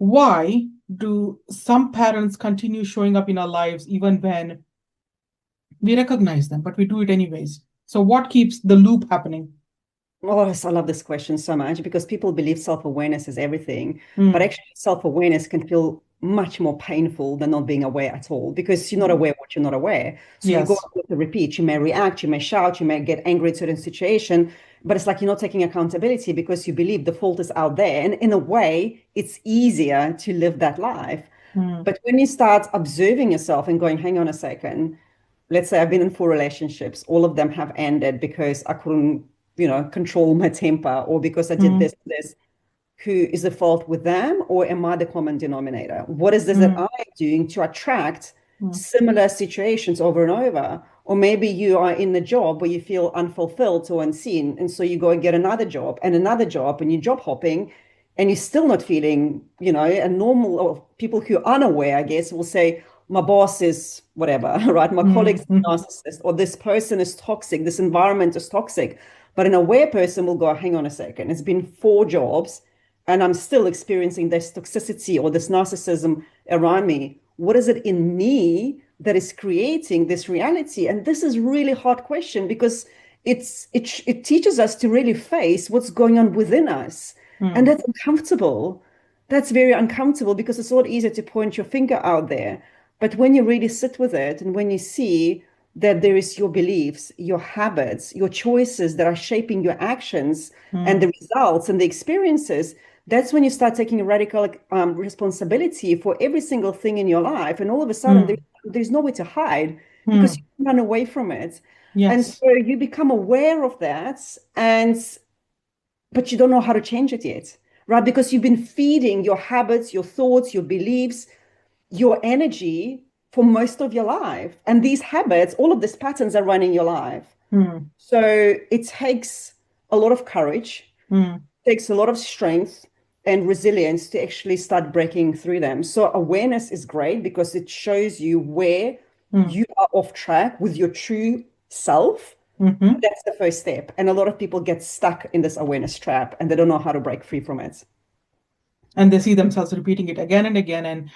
why do some parents continue showing up in our lives even when we recognize them, but we do it anyways? So what keeps the loop happening? Oh, yes, I love this question so much because people believe self-awareness is everything, but Mm, actually self-awareness can feel much more painful than not being aware at all because you're not mm. aware of what you're not aware. So you go Yes. on with the repeat, you may react, you may shout, you may get angry at certain situation, but it's like you're not taking accountability because you believe the fault is out there. And in a way, it's easier to live that life. Mm, But when you start observing yourself and going, hang on a second, let's say I've been in 4 relationships, all of them have ended because I couldn't, control my temper or because I did mm, this. Who is the fault with them, or am I the common denominator? What is this that mm, I'm doing to attract mm, similar situations over and over? Or maybe you are in a job where you feel unfulfilled or unseen, and so you go and get another job, and you're job hopping, and you're still not feeling, a normal, or people who are unaware, I guess, will say, my boss is whatever, right? My colleague's mm, a mm, narcissist, or this person is toxic, this environment is toxic. But an aware person will go, hang on a second, it's been 4 jobs and I'm still experiencing this toxicity or this narcissism around me. What is it in me that is creating this reality? And this is really hard question because it teaches us to really face what's going on within us. And mm, that's uncomfortable. That's very uncomfortable because it's a lot easier to point your finger out there. But when you really sit with it and when you see that there is your beliefs, your habits, your choices that are shaping your actions and mm, the results and the experiences, that's when you start taking a radical responsibility for every single thing in your life. And all of a sudden, mm, there's nowhere to hide because mm. you can run away from it. And Yes. so you become aware of that, but you don't know how to change it yet, right? Because you've been feeding your habits, your thoughts, your beliefs, your energy for most of your life. And these habits, all of these patterns are running your life. Mm, So it takes a lot of courage, mm, takes a lot of strength and resilience to actually start breaking through them. So awareness is great because it shows you where mm, you are off track with your true self. mhm. That's the first step. And a lot of people get stuck in this awareness trap and they don't know how to break free from it. And they see themselves repeating it again and again. And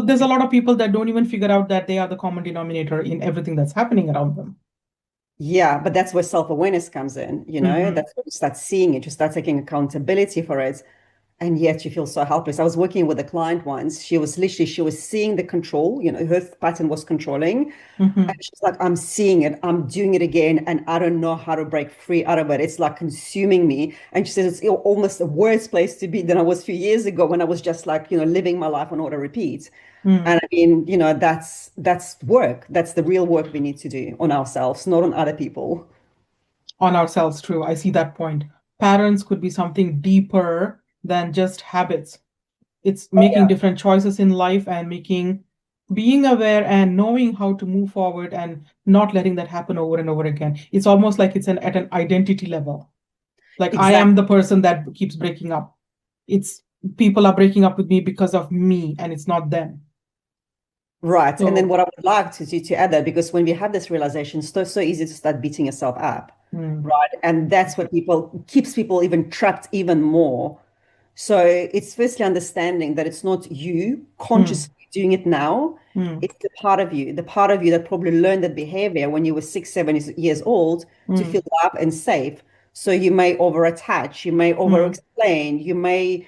there's a lot of people that don't even figure out that they are the common denominator in everything that's happening around them. Yeah, but that's where self-awareness comes in, Hmm. that's when you start seeing it, you start taking accountability for it. And yet you feel so helpless. I was working with a client once. She was seeing the control, her pattern was controlling. And Hmm. she's like, I'm seeing it, I'm doing it again, and I don't know how to break free out of it. It's like consuming me. And she says it's almost a worse place to be than I was a few years ago when I was just like, living my life on auto repeat. And Mm. I mean, that's work. That's the real work we need to do on ourselves, not on other people. On ourselves, true. I see that point. Patterns could be something deeper than just habits. It's Oh, making yeah. different choices in life and being aware and knowing how to move forward and not letting that happen over and over again. It's almost like it's at an identity level. Like I am Exactly. the person that keeps breaking up. It's people are breaking up with me because of me and it's not them. Right. And then So, what I would like to add that because when we have this realization, it's so easy to start beating yourself up. mm, Right. And that's what people keeps people even trapped even more. So it's firstly understanding that it's not you mm, consciously doing it now. mm, It's the part of you that probably learned that behavior when you were 6, 7 years old to feel mm, loved and safe. So you may overattach, you may mm, over-explain, you may,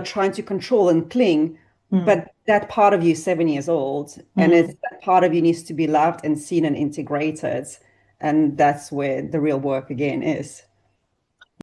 trying to control and cling, mm, but that part of you is 7 years old, and it's mm. that part of you needs to be loved and seen and integrated. And that's where the real work again is.